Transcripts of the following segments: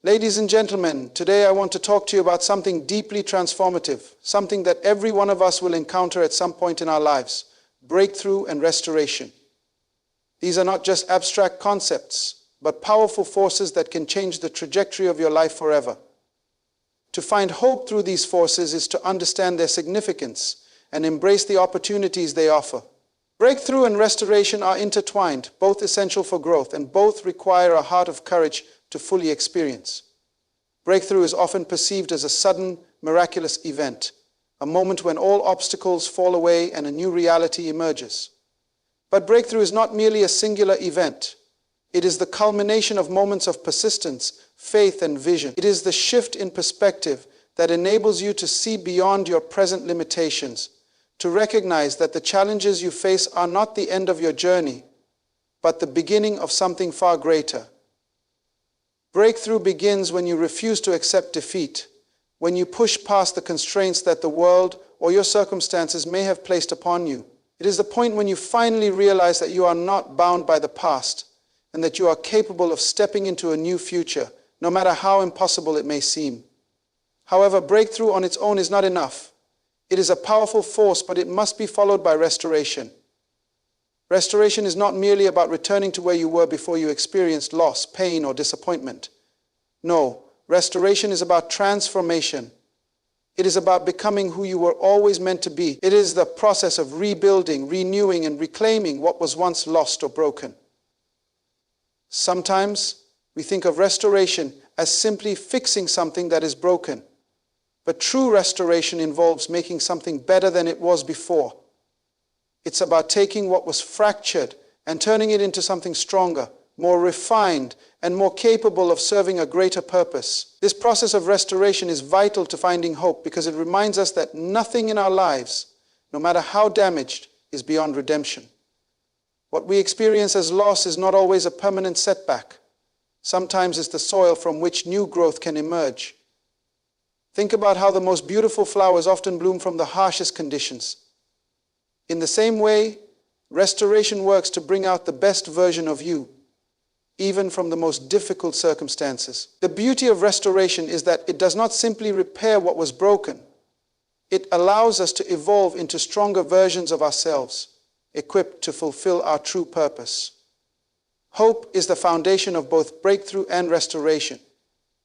Ladies and gentlemen, today I want to talk to you about something deeply transformative, something that every one of us will encounter at some point in our lives: breakthrough and restoration. These are not just abstract concepts, but powerful forces that can change the trajectory of your life forever. To find hope through these forces is to understand their significance and embrace the opportunities they offer. Breakthrough and restoration are intertwined, both essential for growth, and both require a heart of courage to fully experience. Breakthrough is often perceived as a sudden, miraculous event, a moment when all obstacles fall away and a new reality emerges. But breakthrough is not merely a singular event. It is the culmination of moments of persistence, faith, and vision. It is the shift in perspective that enables you to see beyond your present limitations, to recognize that the challenges you face are not the end of your journey, but the beginning of something far greater. Breakthrough begins when you refuse to accept defeat, when you push past the constraints that the world or your circumstances may have placed upon you. It is the point when you finally realize that you are not bound by the past and that you are capable of stepping into a new future, no matter how impossible it may seem. However, breakthrough on its own is not enough. It is a powerful force, but it must be followed by restoration. Restoration is not merely about returning to where you were before you experienced loss, pain, or disappointment. No, restoration is about transformation. It is about becoming who you were always meant to be. It is the process of rebuilding, renewing, and reclaiming what was once lost or broken. Sometimes we think of restoration as simply fixing something that is broken. But true restoration involves making something better than it was before. It's about taking what was fractured and turning it into something stronger, more refined, and more capable of serving a greater purpose. This process of restoration is vital to finding hope because it reminds us that nothing in our lives, no matter how damaged, is beyond redemption. What we experience as loss is not always a permanent setback. Sometimes it's the soil from which new growth can emerge. Think about how the most beautiful flowers often bloom from the harshest conditions. In the same way, restoration works to bring out the best version of you, even from the most difficult circumstances. The beauty of restoration is that it does not simply repair what was broken. It allows us to evolve into stronger versions of ourselves, equipped to fulfill our true purpose. Hope is the foundation of both breakthrough and restoration.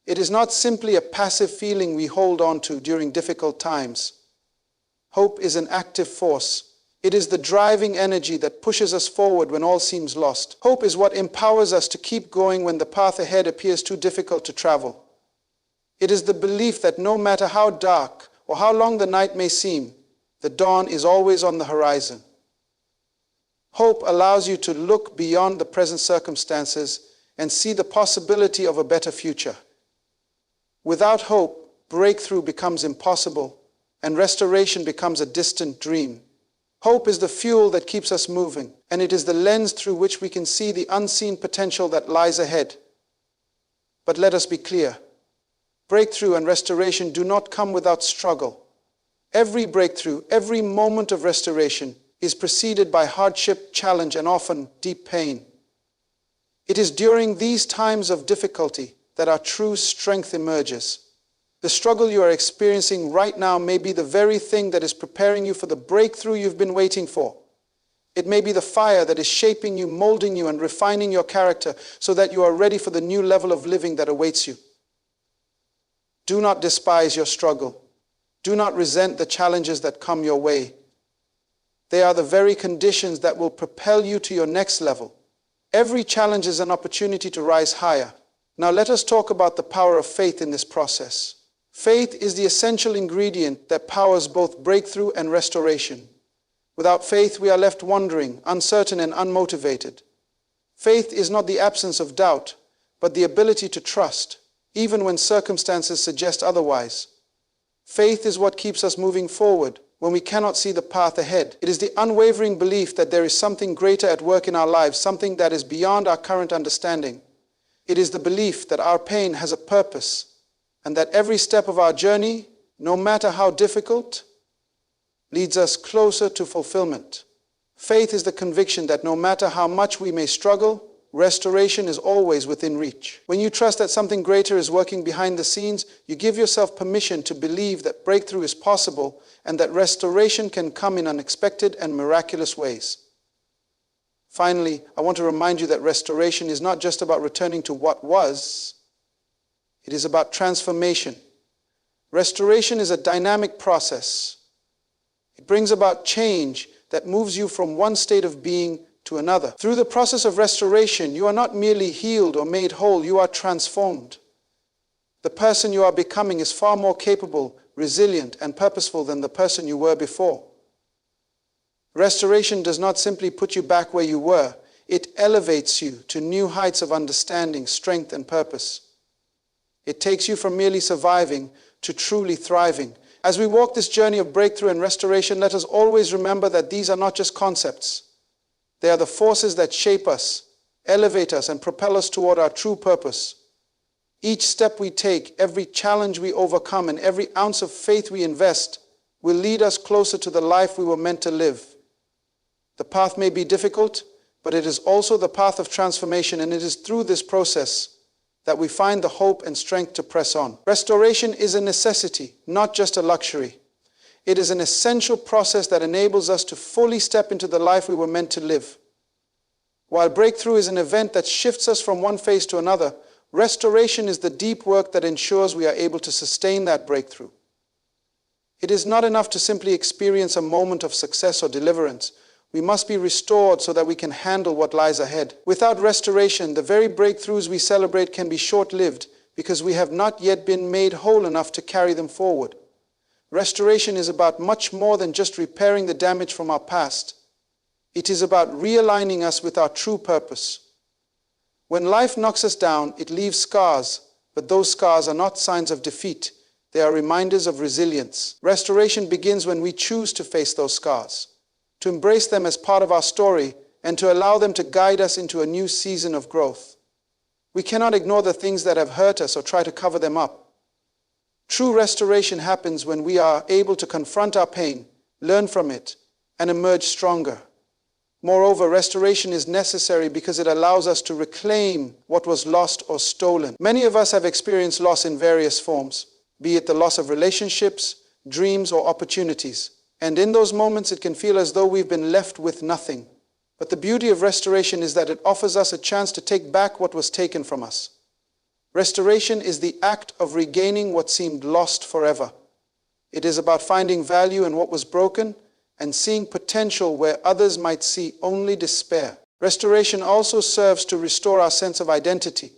It is not simply a passive feeling we hold on to during difficult times. Hope is an active force. It is the driving energy that pushes us forward when all seems lost. Hope is what empowers us to keep going when the path ahead appears too difficult to travel. It is the belief that no matter how dark or how long the night may seem, the dawn is always on the horizon. Hope allows you to look beyond the present circumstances and see the possibility of a better future. Without hope, breakthrough becomes impossible and restoration becomes a distant dream. Hope is the fuel that keeps us moving, and it is the lens through which we can see the unseen potential that lies ahead. But let us be clear. Breakthrough and restoration do not come without struggle. Every breakthrough, every moment of restoration is preceded by hardship, challenge, and often deep pain. It is during these times of difficulty that our true strength emerges. The struggle you are experiencing right now may be the very thing that is preparing you for the breakthrough you've been waiting for. It may be the fire that is shaping you, molding you, and refining your character so that you are ready for the new level of living that awaits you. Do not despise your struggle. Do not resent the challenges that come your way. They are the very conditions that will propel you to your next level. Every challenge is an opportunity to rise higher. Now let us talk about the power of faith in this process. Faith is the essential ingredient that powers both breakthrough and restoration. Without faith, we are left wondering, uncertain, and unmotivated. Faith is not the absence of doubt, but the ability to trust, even when circumstances suggest otherwise. Faith is what keeps us moving forward when we cannot see the path ahead. It is the unwavering belief that there is something greater at work in our lives, something that is beyond our current understanding. It is the belief that our pain has a purpose, and that every step of our journey, no matter how difficult, leads us closer to fulfillment. Faith is the conviction that no matter how much we may struggle, restoration is always within reach. When you trust that something greater is working behind the scenes, you give yourself permission to believe that breakthrough is possible and that restoration can come in unexpected and miraculous ways. Finally, I want to remind you that restoration is not just about returning to what was, it is about transformation. Restoration is a dynamic process. It brings about change that moves you from one state of being to another. Through the process of restoration, you are not merely healed or made whole, you are transformed. The person you are becoming is far more capable, resilient, and purposeful than the person you were before. Restoration does not simply put you back where you were, it elevates you to new heights of understanding, strength, and purpose. It takes you from merely surviving to truly thriving. As we walk this journey of breakthrough and restoration, let us always remember that these are not just concepts. They are the forces that shape us, elevate us, and propel us toward our true purpose. Each step we take, every challenge we overcome, and every ounce of faith we invest will lead us closer to the life we were meant to live. The path may be difficult, but it is also the path of transformation, and it is through this process that we find the hope and strength to press on. Restoration is a necessity, not just a luxury. It is an essential process that enables us to fully step into the life we were meant to live. While breakthrough is an event that shifts us from one phase to another, restoration is the deep work that ensures we are able to sustain that breakthrough. It is not enough to simply experience a moment of success or deliverance. We must be restored so that we can handle what lies ahead. Without restoration, the very breakthroughs we celebrate can be short-lived because we have not yet been made whole enough to carry them forward. Restoration is about much more than just repairing the damage from our past. It is about realigning us with our true purpose. When life knocks us down, it leaves scars, but those scars are not signs of defeat. They are reminders of resilience. Restoration begins when we choose to face those scars, to embrace them as part of our story, and to allow them to guide us into a new season of growth. We cannot ignore the things that have hurt us or try to cover them up. True restoration happens when we are able to confront our pain, learn from it, and emerge stronger. Moreover, restoration is necessary because it allows us to reclaim what was lost or stolen. Many of us have experienced loss in various forms, be it the loss of relationships, dreams, or opportunities. And in those moments, it can feel as though we've been left with nothing. But the beauty of restoration is that it offers us a chance to take back what was taken from us. Restoration is the act of regaining what seemed lost forever. It is about finding value in what was broken and seeing potential where others might see only despair. Restoration also serves to restore our sense of identity.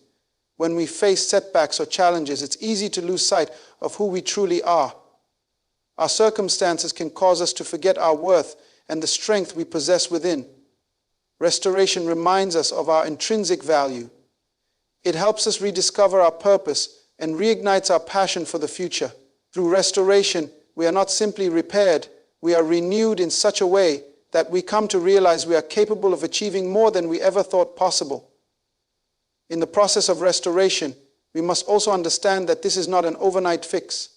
When we face setbacks or challenges, it's easy to lose sight of who we truly are. Our circumstances can cause us to forget our worth and the strength we possess within. Restoration reminds us of our intrinsic value. It helps us rediscover our purpose and reignites our passion for the future. Through restoration, we are not simply repaired, we are renewed in such a way that we come to realize we are capable of achieving more than we ever thought possible. In the process of restoration, we must also understand that this is not an overnight fix.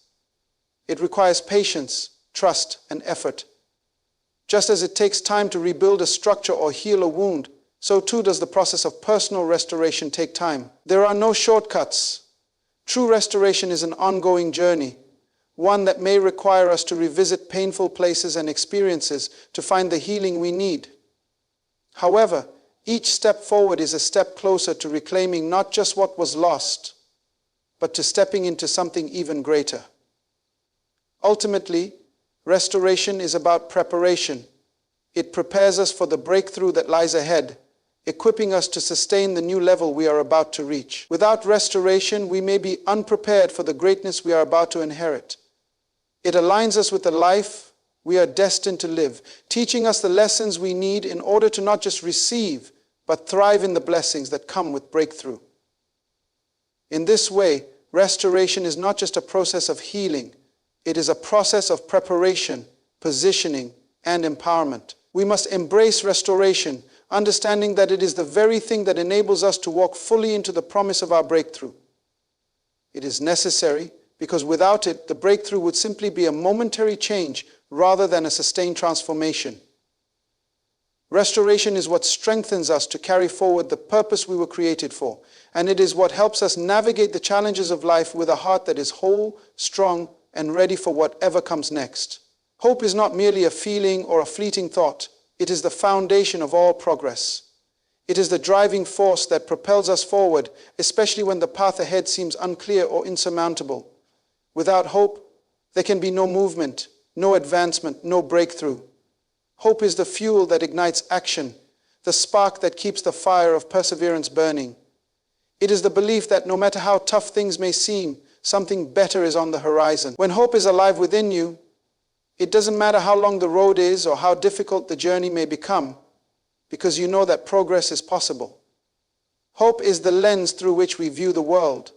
It requires patience, trust, and effort. Just as it takes time to rebuild a structure or heal a wound, so too does the process of personal restoration take time. There are no shortcuts. True restoration is an ongoing journey, one that may require us to revisit painful places and experiences to find the healing we need. However, each step forward is a step closer to reclaiming not just what was lost, but to stepping into something even greater. Ultimately, restoration is about preparation. It prepares us for the breakthrough that lies ahead, equipping us to sustain the new level we are about to reach. Without restoration, we may be unprepared for the greatness we are about to inherit. It aligns us with the life we are destined to live, teaching us the lessons we need in order to not just receive, but thrive in the blessings that come with breakthrough. In this way, restoration is not just a process of healing, it is a process of preparation, positioning, and empowerment. We must embrace restoration, understanding that it is the very thing that enables us to walk fully into the promise of our breakthrough. It is necessary because without it, the breakthrough would simply be a momentary change rather than a sustained transformation. Restoration is what strengthens us to carry forward the purpose we were created for, and it is what helps us navigate the challenges of life with a heart that is whole, strong, and ready for whatever comes next. Hope is not merely a feeling or a fleeting thought. It is the foundation of all progress. It is the driving force that propels us forward, especially when the path ahead seems unclear or insurmountable. Without hope, there can be no movement, no advancement, no breakthrough. Hope is the fuel that ignites action, the spark that keeps the fire of perseverance burning. It is the belief that no matter how tough things may seem, something better is on the horizon. When hope is alive within you, it doesn't matter how long the road is or how difficult the journey may become, because you know that progress is possible. Hope is the lens through which we view the world.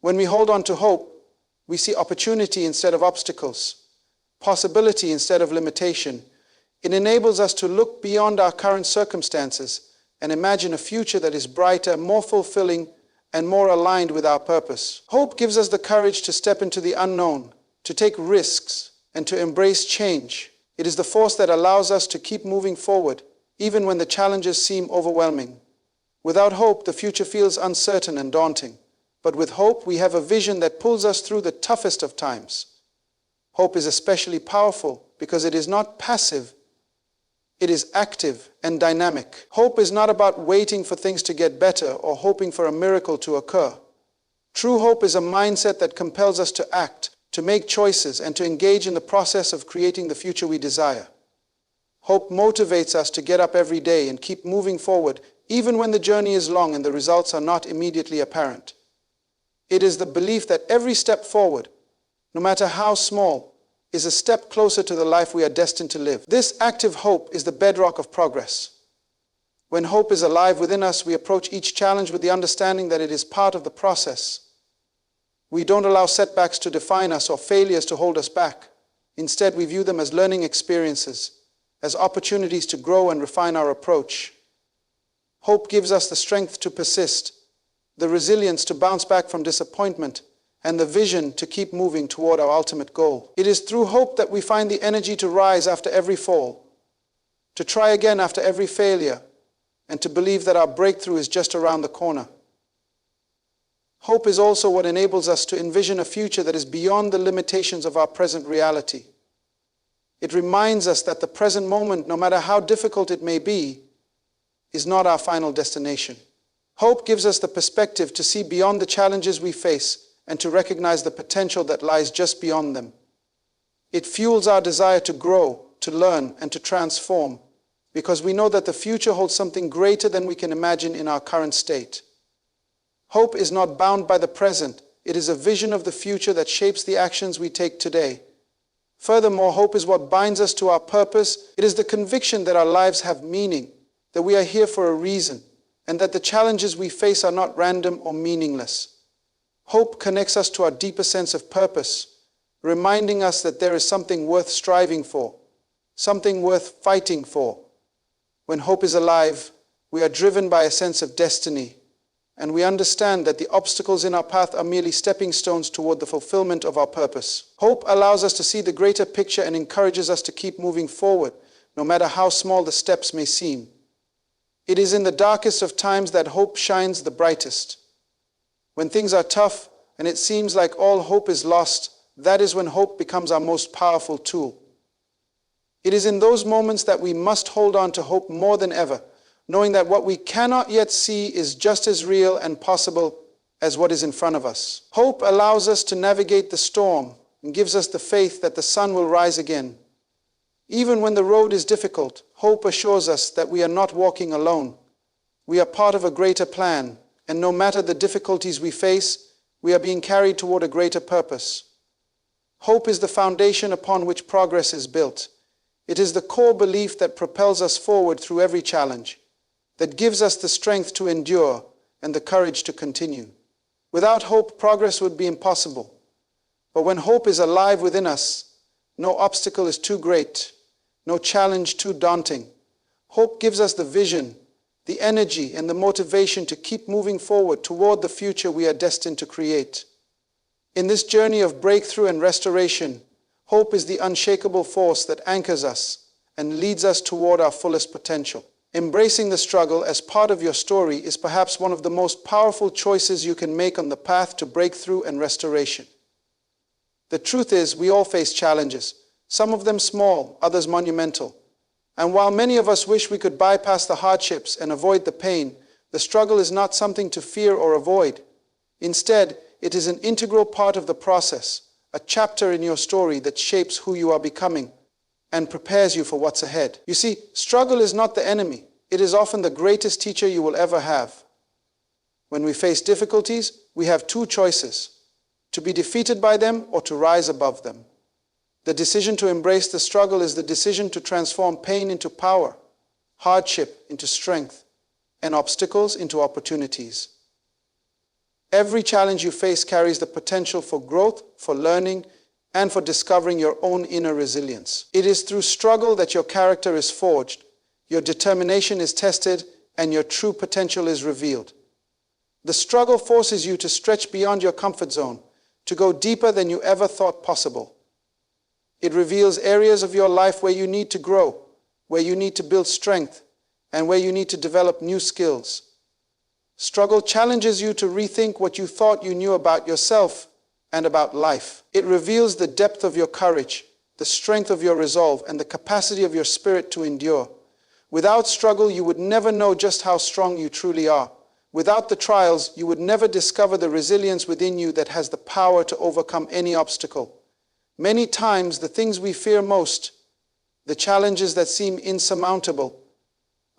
When we hold on to hope, we see opportunity instead of obstacles, possibility instead of limitation. It enables us to look beyond our current circumstances and imagine a future that is brighter, more fulfilling, and more aligned with our purpose. Hope gives us the courage to step into the unknown, to take risks, and to embrace change. It is the force that allows us to keep moving forward, even when the challenges seem overwhelming. Without hope, the future feels uncertain and daunting. But with hope, we have a vision that pulls us through the toughest of times. Hope is especially powerful because it is not passive. It is active and dynamic. Hope is not about waiting for things to get better or hoping for a miracle to occur. True hope is a mindset that compels us to act, to make choices, and to engage in the process of creating the future we desire. Hope motivates us to get up every day and keep moving forward, even when the journey is long and the results are not immediately apparent. It is the belief that every step forward, no matter how small, is a step closer to the life we are destined to live. This active hope is the bedrock of progress. When hope is alive within us, we approach each challenge with the understanding that it is part of the process. We don't allow setbacks to define us or failures to hold us back. Instead, we view them as learning experiences, as opportunities to grow and refine our approach. Hope gives us the strength to persist, the resilience to bounce back from disappointment, and the vision to keep moving toward our ultimate goal. It is through hope that we find the energy to rise after every fall, to try again after every failure, and to believe that our breakthrough is just around the corner. Hope is also what enables us to envision a future that is beyond the limitations of our present reality. It reminds us that the present moment, no matter how difficult it may be, is not our final destination. Hope gives us the perspective to see beyond the challenges we face and to recognize the potential that lies just beyond them. It fuels our desire to grow, to learn, and to transform, because we know that the future holds something greater than we can imagine in our current state. Hope is not bound by the present. It is a vision of the future that shapes the actions we take today. Furthermore, hope is what binds us to our purpose. It is the conviction that our lives have meaning, that we are here for a reason, and that the challenges we face are not random or meaningless. Hope connects us to our deeper sense of purpose, reminding us that there is something worth striving for, something worth fighting for. When hope is alive, we are driven by a sense of destiny, and we understand that the obstacles in our path are merely stepping stones toward the fulfillment of our purpose. Hope allows us to see the greater picture and encourages us to keep moving forward, no matter how small the steps may seem. It is in the darkest of times that hope shines the brightest. When things are tough and it seems like all hope is lost, that is when hope becomes our most powerful tool. It is in those moments that we must hold on to hope more than ever, knowing that what we cannot yet see is just as real and possible as what is in front of us. Hope allows us to navigate the storm and gives us the faith that the sun will rise again. Even when the road is difficult, hope assures us that we are not walking alone. We are part of a greater plan, and no matter the difficulties we face, we are being carried toward a greater purpose. Hope is the foundation upon which progress is built. It is the core belief that propels us forward through every challenge, that gives us the strength to endure and the courage to continue. Without hope, progress would be impossible. But when hope is alive within us, no obstacle is too great, no challenge too daunting. Hope gives us the vision, the energy, and the motivation to keep moving forward toward the future we are destined to create. In this journey of breakthrough and restoration, hope is the unshakable force that anchors us, and leads us toward our fullest potential. Embracing the struggle as part of your story is perhaps one of the most powerful choices you can make on the path to breakthrough and restoration. The truth is, we all face challenges, some of them small, others monumental. And while many of us wish we could bypass the hardships and avoid the pain, the struggle is not something to fear or avoid. Instead, it is an integral part of the process, a chapter in your story that shapes who you are becoming and prepares you for what's ahead. You see, struggle is not the enemy. It is often the greatest teacher you will ever have. When we face difficulties, we have two choices: to be defeated by them or to rise above them. The decision to embrace the struggle is the decision to transform pain into power, hardship into strength, and obstacles into opportunities. Every challenge you face carries the potential for growth, for learning, and for discovering your own inner resilience. It is through struggle that your character is forged, your determination is tested, and your true potential is revealed. The struggle forces you to stretch beyond your comfort zone, to go deeper than you ever thought possible. It reveals areas of your life where you need to grow, where you need to build strength, and where you need to develop new skills. Struggle challenges you to rethink what you thought you knew about yourself and about life. It reveals the depth of your courage, the strength of your resolve, and the capacity of your spirit to endure. Without struggle, you would never know just how strong you truly are. Without the trials, you would never discover the resilience within you that has the power to overcome any obstacle. Many times, the things we fear most, the challenges that seem insurmountable,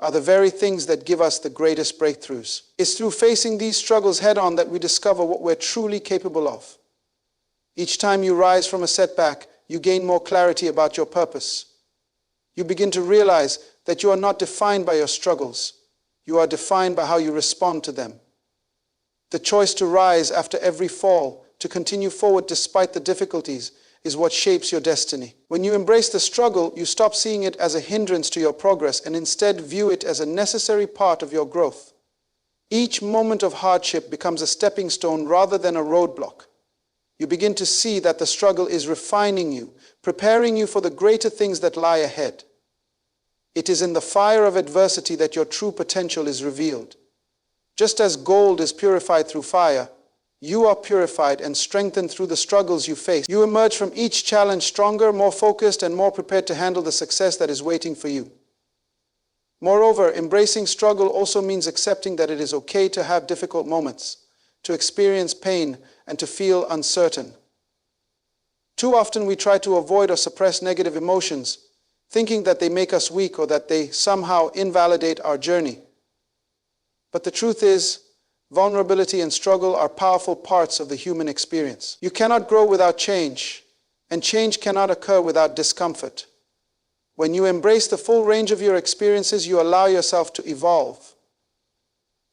are the very things that give us the greatest breakthroughs. It's through facing these struggles head-on that we discover what we're truly capable of. Each time you rise from a setback, you gain more clarity about your purpose. You begin to realize that you are not defined by your struggles. You are defined by how you respond to them. The choice to rise after every fall, to continue forward despite the difficulties, is what shapes your destiny. When you embrace the struggle, you stop seeing it as a hindrance to your progress and instead view it as a necessary part of your growth. Each moment of hardship becomes a stepping stone rather than a roadblock. You begin to see that the struggle is refining you, preparing you for the greater things that lie ahead. It is in the fire of adversity that your true potential is revealed. Just as gold is purified through fire, you are purified and strengthened through the struggles you face. You emerge from each challenge stronger, more focused, and more prepared to handle the success that is waiting for you. Moreover, embracing struggle also means accepting that it is okay to have difficult moments, to experience pain, and to feel uncertain. Too often we try to avoid or suppress negative emotions, thinking that they make us weak or that they somehow invalidate our journey. But the truth is, vulnerability and struggle are powerful parts of the human experience. You cannot grow without change, and change cannot occur without discomfort. When you embrace the full range of your experiences, you allow yourself to evolve.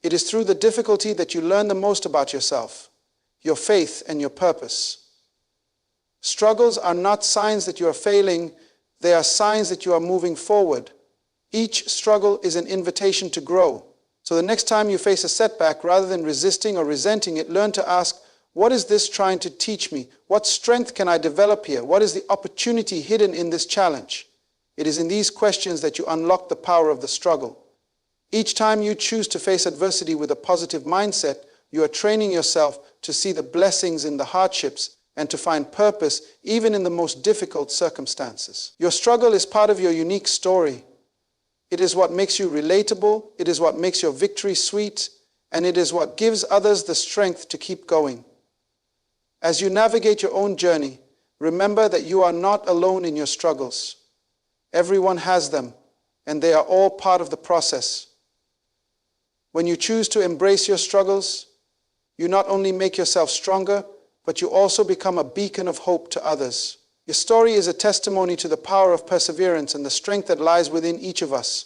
It is through the difficulty that you learn the most about yourself, your faith, and your purpose. Struggles are not signs that you are failing, they are signs that you are moving forward. Each struggle is an invitation to grow. So the next time you face a setback, rather than resisting or resenting it, learn to ask, what is this trying to teach me? What strength can I develop here? What is the opportunity hidden in this challenge? It is in these questions that you unlock the power of the struggle. Each time you choose to face adversity with a positive mindset, you are training yourself to see the blessings in the hardships and to find purpose even in the most difficult circumstances. Your struggle is part of your unique story. It is what makes you relatable, it is what makes your victory sweet, and it is what gives others the strength to keep going. As you navigate your own journey, remember that you are not alone in your struggles. Everyone has them, and they are all part of the process. When you choose to embrace your struggles, you not only make yourself stronger, but you also become a beacon of hope to others. Your story is a testimony to the power of perseverance and the strength that lies within each of us.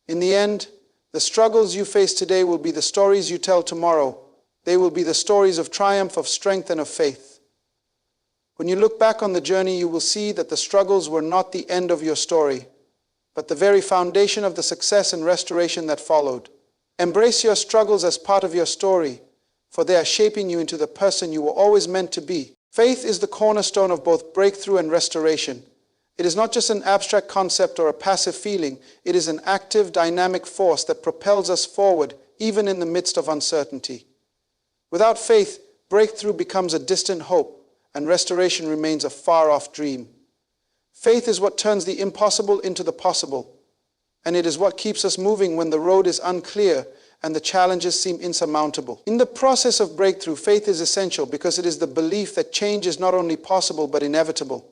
In the end, the struggles you face today will be the stories you tell tomorrow. They will be the stories of triumph, of strength, and of faith. When you look back on the journey, you will see that the struggles were not the end of your story, but the very foundation of the success and restoration that followed. Embrace your struggles as part of your story, for they are shaping you into the person you were always meant to be. Faith is the cornerstone of both breakthrough and restoration, It is not just an abstract concept or a passive feeling. It is an active, dynamic force that propels us forward, even in the midst of uncertainty. Without faith, breakthrough becomes a distant hope, and restoration remains a far-off dream. Faith is what turns the impossible into the possible, and it is what keeps us moving when the road is unclear and the challenges seem insurmountable. In the process of breakthrough, faith is essential because it is the belief that change is not only possible but inevitable.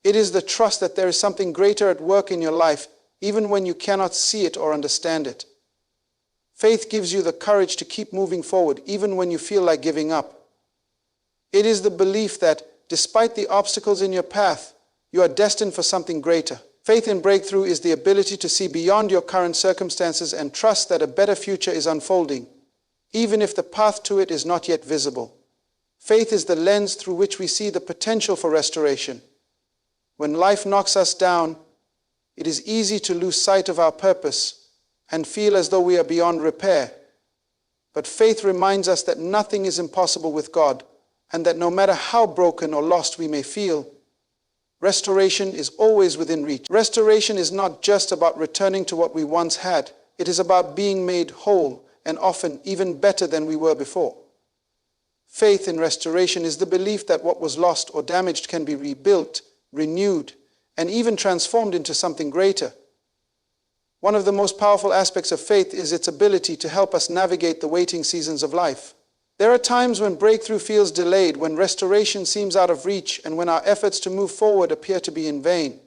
It is the trust that there is something greater at work in your life, even when you cannot see it or understand it. Faith gives you the courage to keep moving forward, even when you feel like giving up. It is the belief that, despite the obstacles in your path, you are destined for something greater. Faith in breakthrough is the ability to see beyond your current circumstances and trust that a better future is unfolding, even if the path to it is not yet visible. Faith is the lens through which we see the potential for restoration. When life knocks us down, it is easy to lose sight of our purpose and feel as though we are beyond repair. But faith reminds us that nothing is impossible with God, and that no matter how broken or lost we may feel, restoration is always within reach. Restoration is not just about returning to what we once had. It is about being made whole, and often even better than we were before. Faith in restoration is the belief that what was lost or damaged can be rebuilt, renewed, and even transformed into something greater. One of the most powerful aspects of faith is its ability to help us navigate the waiting seasons of life. There are times when breakthrough feels delayed, when restoration seems out of reach, and when our efforts to move forward appear to be in vain.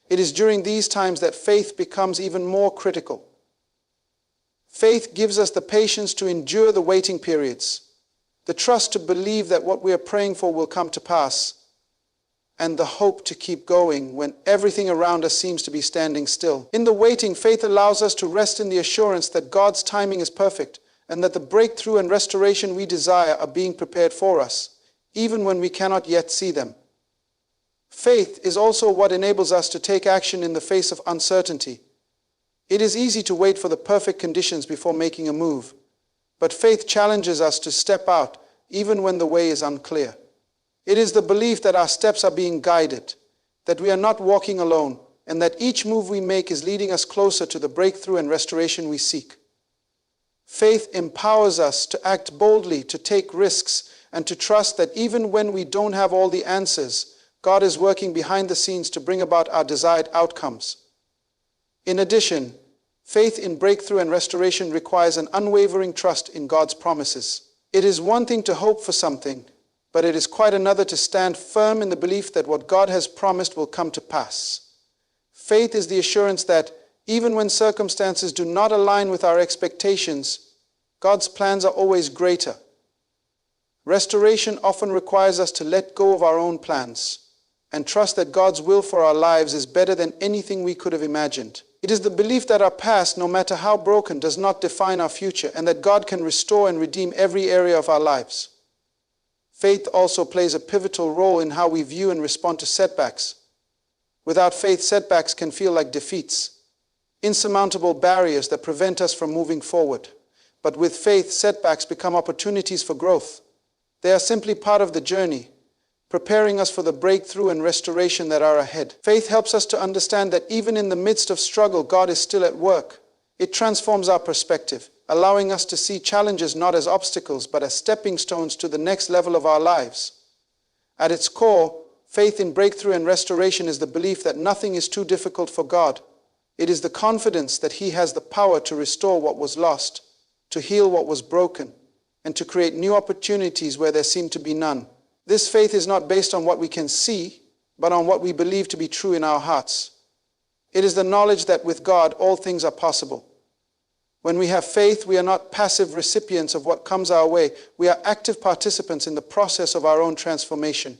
It is during these times that faith becomes even more critical. Faith gives us the patience to endure the waiting periods, the trust to believe that what we are praying for will come to pass, and the hope to keep going when everything around us seems to be standing still. In the waiting, faith allows us to rest in the assurance that God's timing is perfect, and that the breakthrough and restoration we desire are being prepared for us, even when we cannot yet see them. Faith is also what enables us to take action in the face of uncertainty. It is easy to wait for the perfect conditions before making a move, but faith challenges us to step out even when the way is unclear. It is the belief that our steps are being guided, that we are not walking alone, and that each move we make is leading us closer to the breakthrough and restoration we seek. Faith empowers us to act boldly, to take risks, and to trust that even when we don't have all the answers, God is working behind the scenes to bring about our desired outcomes. In addition, faith in breakthrough and restoration requires an unwavering trust in God's promises. It is one thing to hope for something, but it is quite another to stand firm in the belief that what God has promised will come to pass. Faith is the assurance that even when circumstances do not align with our expectations, God's plans are always greater. Restoration often requires us to let go of our own plans and trust that God's will for our lives is better than anything we could have imagined. It is the belief that our past, no matter how broken, does not define our future, and that God can restore and redeem every area of our lives. Faith also plays a pivotal role in how we view and respond to setbacks. Without faith, setbacks can feel like defeats, insurmountable barriers that prevent us from moving forward. But with faith, setbacks become opportunities for growth. They are simply part of the journey, preparing us for the breakthrough and restoration that are ahead. Faith helps us to understand that even in the midst of struggle, God is still at work. It transforms our perspective, allowing us to see challenges not as obstacles, but as stepping stones to the next level of our lives. At its core, faith in breakthrough and restoration is the belief that nothing is too difficult for God. It is the confidence that He has the power to restore what was lost, to heal what was broken, and to create new opportunities where there seemed to be none. This faith is not based on what we can see, but on what we believe to be true in our hearts. It is the knowledge that with God, all things are possible. When we have faith, we are not passive recipients of what comes our way. We are active participants in the process of our own transformation.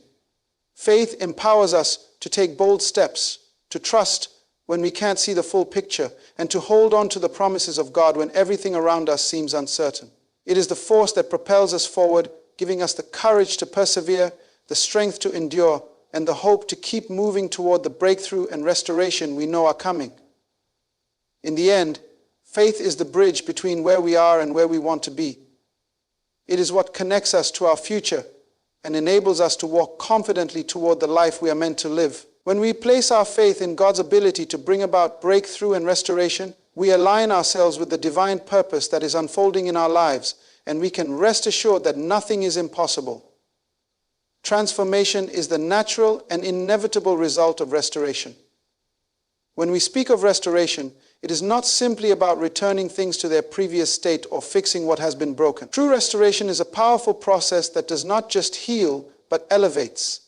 Faith empowers us to take bold steps, to trust when we can't see the full picture, and to hold on to the promises of God when everything around us seems uncertain. It is the force that propels us forward, giving us the courage to persevere, the strength to endure, and the hope to keep moving toward the breakthrough and restoration we know are coming. In the end, faith is the bridge between where we are and where we want to be. It is what connects us to our future and enables us to walk confidently toward the life we are meant to live. When we place our faith in God's ability to bring about breakthrough and restoration, we align ourselves with the divine purpose that is unfolding in our lives, and we can rest assured that nothing is impossible. Transformation is the natural and inevitable result of restoration. When we speak of restoration, it is not simply about returning things to their previous state or fixing what has been broken. True restoration is a powerful process that does not just heal, but elevates.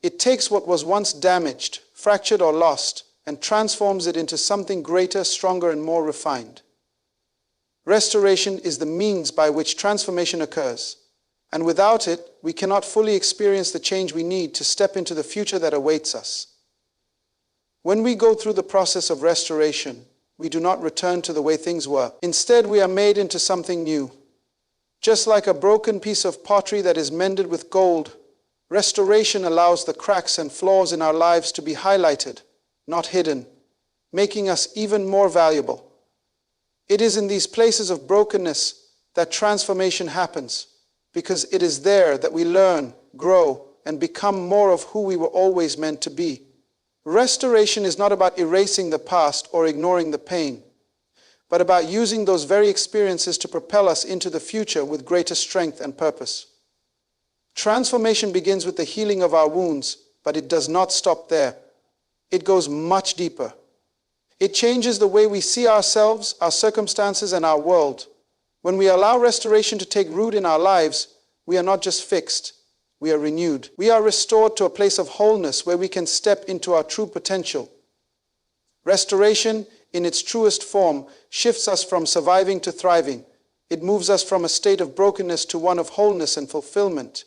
It takes what was once damaged, fractured, or lost, and transforms it into something greater, stronger, and more refined. Restoration is the means by which transformation occurs, and without it, we cannot fully experience the change we need to step into the future that awaits us. When we go through the process of restoration, we do not return to the way things were. Instead, we are made into something new. Just like a broken piece of pottery that is mended with gold, restoration allows the cracks and flaws in our lives to be highlighted, not hidden, making us even more valuable. It is in these places of brokenness that transformation happens, because it is there that we learn, grow, and become more of who we were always meant to be. Restoration is not about erasing the past or ignoring the pain, but about using those very experiences to propel us into the future with greater strength and purpose. Transformation begins with the healing of our wounds, but it does not stop there. It goes much deeper. It changes the way we see ourselves, our circumstances, and our world. When we allow restoration to take root in our lives, we are not just fixed, we are renewed. We are restored to a place of wholeness where we can step into our true potential. Restoration, in its truest form, shifts us from surviving to thriving. It moves us from a state of brokenness to one of wholeness and fulfillment.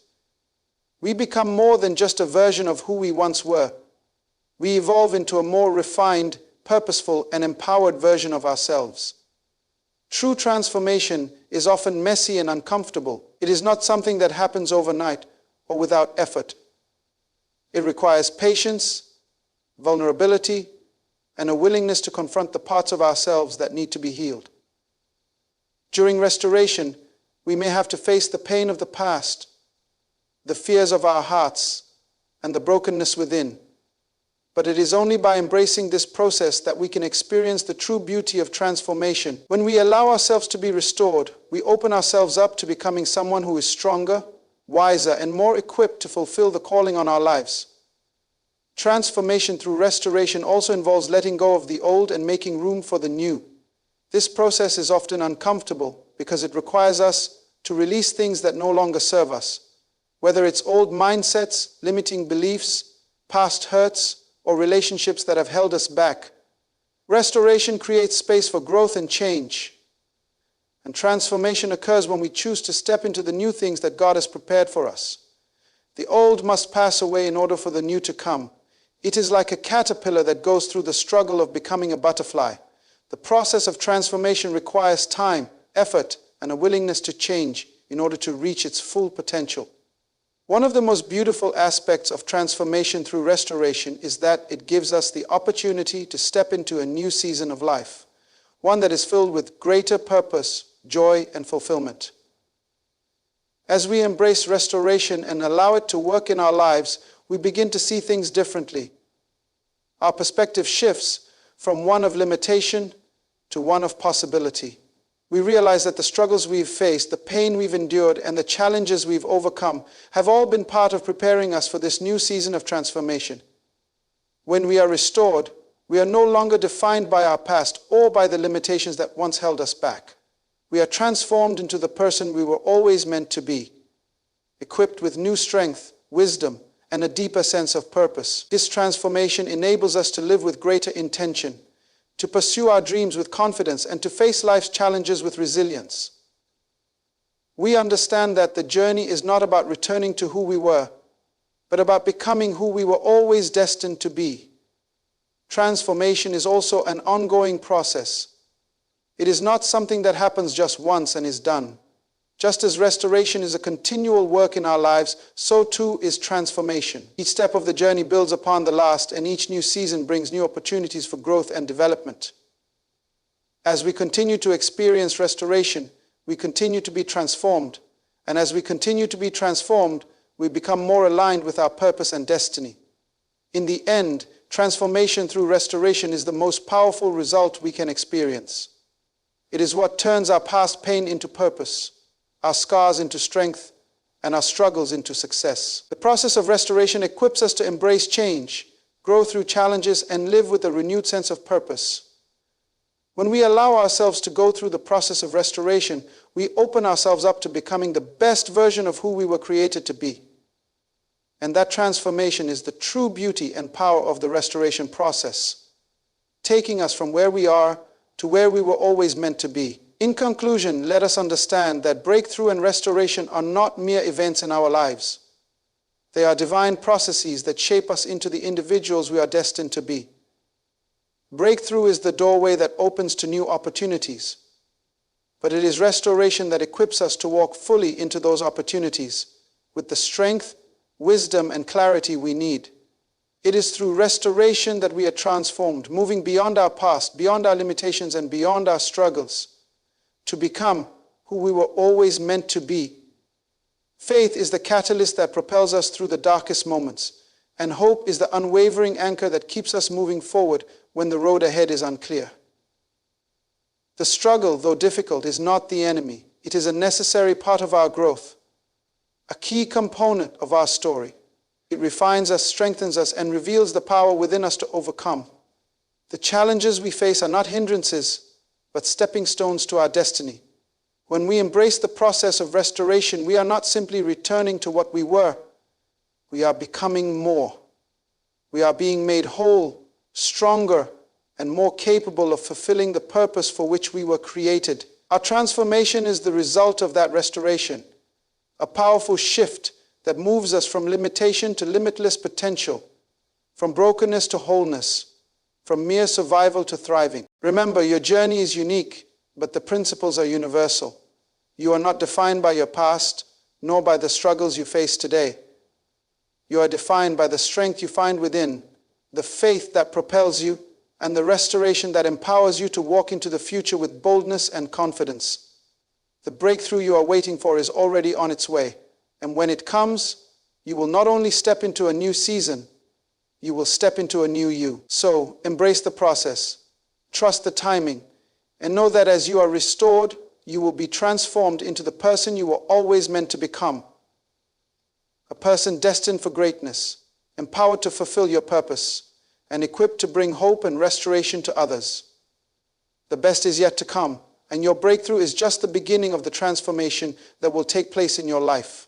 We become more than just a version of who we once were. We evolve into a more refined, purposeful, and empowered version of ourselves. True transformation is often messy and uncomfortable. It is not something that happens overnight or without effort. It requires patience, vulnerability, and a willingness to confront the parts of ourselves that need to be healed. During restoration, we may have to face the pain of the past, the fears of our hearts, and the brokenness within. But it is only by embracing this process that we can experience the true beauty of transformation. When we allow ourselves to be restored, we open ourselves up to becoming someone who is stronger, wiser, and more equipped to fulfill the calling on our lives. Transformation through restoration also involves letting go of the old and making room for the new. This process is often uncomfortable because it requires us to release things that no longer serve us, whether it's old mindsets, limiting beliefs, past hurts, or relationships that have held us back. Restoration creates space for growth and change. And transformation occurs when we choose to step into the new things that God has prepared for us. The old must pass away in order for the new to come. It is like a caterpillar that goes through the struggle of becoming a butterfly. The process of transformation requires time, effort, and a willingness to change in order to reach its full potential. One of the most beautiful aspects of transformation through restoration is that it gives us the opportunity to step into a new season of life, one that is filled with greater purpose, joy, and fulfillment. As we embrace restoration and allow it to work in our lives, we begin to see things differently. Our perspective shifts from one of limitation to one of possibility. We realize that the struggles we've faced, the pain we've endured, and the challenges we've overcome have all been part of preparing us for this new season of transformation. When we are restored, we are no longer defined by our past or by the limitations that once held us back. We are transformed into the person we were always meant to be, equipped with new strength, wisdom, and a deeper sense of purpose. This transformation enables us to live with greater intention, to pursue our dreams with confidence, and to face life's challenges with resilience. We understand that the journey is not about returning to who we were, but about becoming who we were always destined to be. Transformation is also an ongoing process. It is not something that happens just once and is done. Just as restoration is a continual work in our lives, so too is transformation. Each step of the journey builds upon the last, and each new season brings new opportunities for growth and development. As we continue to experience restoration, we continue to be transformed. And as we continue to be transformed, we become more aligned with our purpose and destiny. In the end, transformation through restoration is the most powerful result we can experience. It is what turns our past pain into purpose, our scars into strength, and our struggles into success. The process of restoration equips us to embrace change, grow through challenges, and live with a renewed sense of purpose. When we allow ourselves to go through the process of restoration, we open ourselves up to becoming the best version of who we were created to be. And that transformation is the true beauty and power of the restoration process, taking us from where we are to where we were always meant to be. In conclusion, let us understand that breakthrough and restoration are not mere events in our lives. They are divine processes that shape us into the individuals we are destined to be. Breakthrough is the doorway that opens to new opportunities, but it is restoration that equips us to walk fully into those opportunities with the strength, wisdom, and clarity we need. It is through restoration that we are transformed, moving beyond our past, beyond our limitations, and beyond our struggles, to become who we were always meant to be. Faith is the catalyst that propels us through the darkest moments, and hope is the unwavering anchor that keeps us moving forward when the road ahead is unclear. The struggle, though difficult, is not the enemy. It is a necessary part of our growth, a key component of our story. It refines us, strengthens us, and reveals the power within us to overcome. The challenges we face are not hindrances, but stepping stones to our destiny. When we embrace the process of restoration, we are not simply returning to what we were. We are becoming more. We are being made whole, stronger, and more capable of fulfilling the purpose for which we were created. Our transformation is the result of that restoration, a powerful shift that moves us from limitation to limitless potential, from brokenness to wholeness, from mere survival to thriving. Remember, your journey is unique, but the principles are universal. You are not defined by your past, nor by the struggles you face today. You are defined by the strength you find within, the faith that propels you, and the restoration that empowers you to walk into the future with boldness and confidence. The breakthrough you are waiting for is already on its way, and when it comes, you will not only step into a new season, you will step into a new you. So, embrace the process, trust the timing, and know that as you are restored, you will be transformed into the person you were always meant to become. A person destined for greatness, empowered to fulfill your purpose, and equipped to bring hope and restoration to others. The best is yet to come, and your breakthrough is just the beginning of the transformation that will take place in your life.